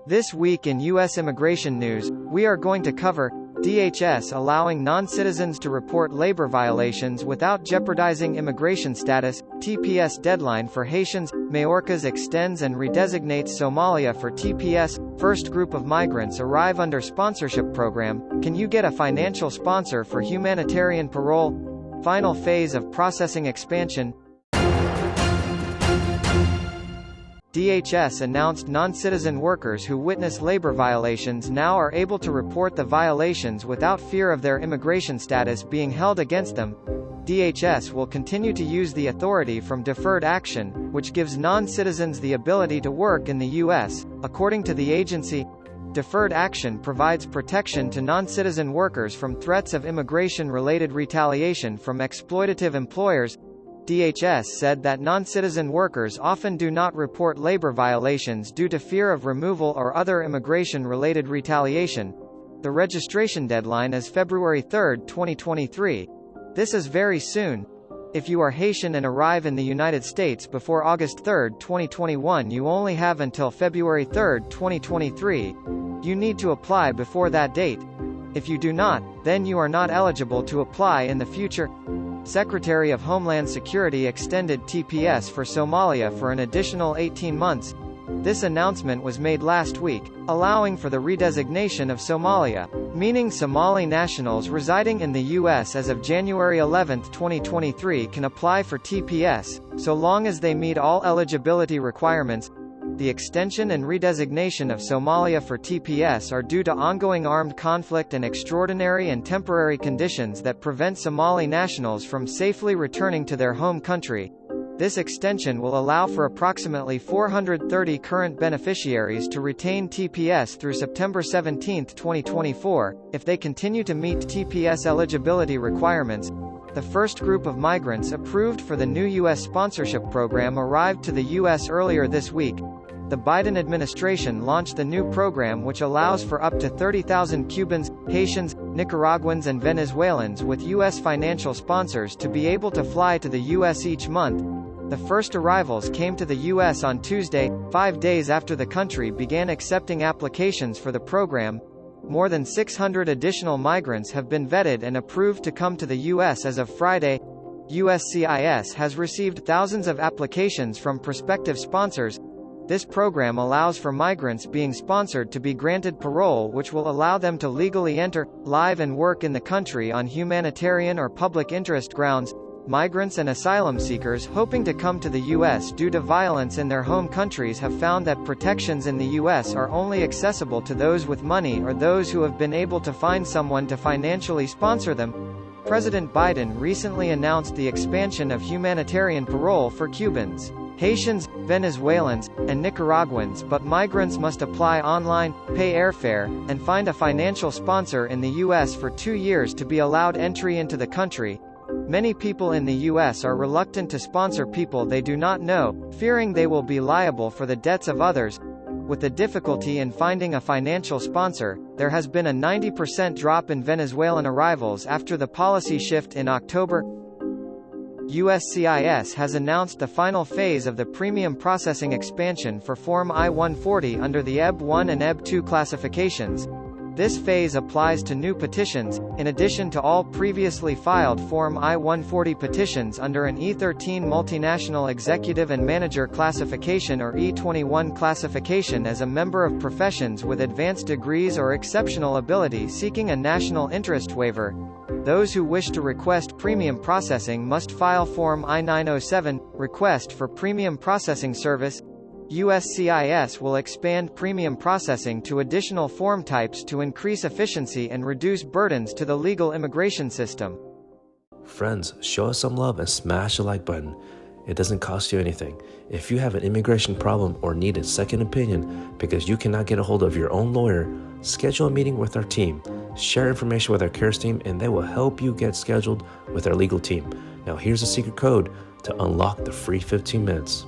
This week in U.S. immigration news, we are going to cover DHS allowing non-citizens to report labor violations without jeopardizing immigration status, TPS deadline for Haitians, Mayorkas extends and redesignates Somalia for TPS, first group of migrants arrive under sponsorship program, can you get a financial sponsor for humanitarian parole? Final phase of processing expansion. DHS announced non-citizen workers who witness labor violations now are able to report the violations without fear of their immigration status being held against them. DHS will continue to use the authority from deferred action, which gives non-citizens the ability to work in the U.S. According to the agency, deferred action provides protection to non-citizen workers from threats of immigration-related retaliation from exploitative employers. DHS said that non-citizen workers often do not report labor violations due to fear of removal or other immigration-related retaliation. The registration deadline is February 3, 2023. This is very soon. If you are Haitian and arrive in the United States before August 3, 2021, you only have until February 3, 2023. You need to apply before that date. If you do not, then you are not eligible to apply in the future. Secretary of Homeland Security extended TPS for Somalia for an additional 18 months. This announcement was made last week, allowing for the redesignation of Somalia, meaning Somali nationals residing in the U.S. as of January 11, 2023 can apply for TPS, so long as they meet all eligibility requirements. The extension and redesignation of Somalia for TPS are due to ongoing armed conflict and extraordinary and temporary conditions that prevent Somali nationals from safely returning to their home country. This extension will allow for approximately 430 current beneficiaries to retain TPS through September 17, 2024, if they continue to meet TPS eligibility requirements. The first group of migrants approved for the new U.S. sponsorship program arrived to the U.S. earlier this week. The Biden administration launched the new program which allows for up to 30,000 Cubans, Haitians, Nicaraguans and Venezuelans with U.S. financial sponsors to be able to fly to the U.S. each month. The first arrivals came to the U.S. on Tuesday, 5 days after the country began accepting applications for the program. More than 600 additional migrants have been vetted and approved to come to the U.S. as of Friday. USCIS has received thousands of applications from prospective sponsors. This program allows for migrants being sponsored to be granted parole, which will allow them to legally enter, live and work in the country on humanitarian or public interest grounds. Migrants and asylum seekers hoping to come to the U.S. due to violence in their home countries have found that protections in the U.S. are only accessible to those with money or those who have been able to find someone to financially sponsor them. President Biden recently announced the expansion of humanitarian parole for Cubans, Haitians, Venezuelans, and Nicaraguans, but migrants must apply online, pay airfare, and find a financial sponsor in the U.S. for 2 years to be allowed entry into the country. Many people in the U.S. are reluctant to sponsor people they do not know, fearing they will be liable for the debts of others. With the difficulty in finding a financial sponsor, there has been a 90% drop in Venezuelan arrivals after the policy shift in October. USCIS has announced the final phase of the premium processing expansion for Form I-140 under the EB-1 and EB-2 classifications. This phase applies to new petitions, in addition to all previously filed Form I-140 petitions under an E-13 multinational executive and manager classification or E-21 classification as a member of professions with advanced degrees or exceptional ability seeking a national interest waiver. Those who wish to request premium processing must file Form I-907, Request for Premium Processing Service. USCIS will expand premium processing to additional form types to increase efficiency and reduce burdens to the legal immigration system. Friends, show us some love and smash the like button. It doesn't cost you anything. If you have an immigration problem or need a second opinion because you cannot get a hold of your own lawyer, schedule a meeting with our team. Share information with our CARES team and they will help you get scheduled with our legal team. Now here's a secret code to unlock the free 15 minutes.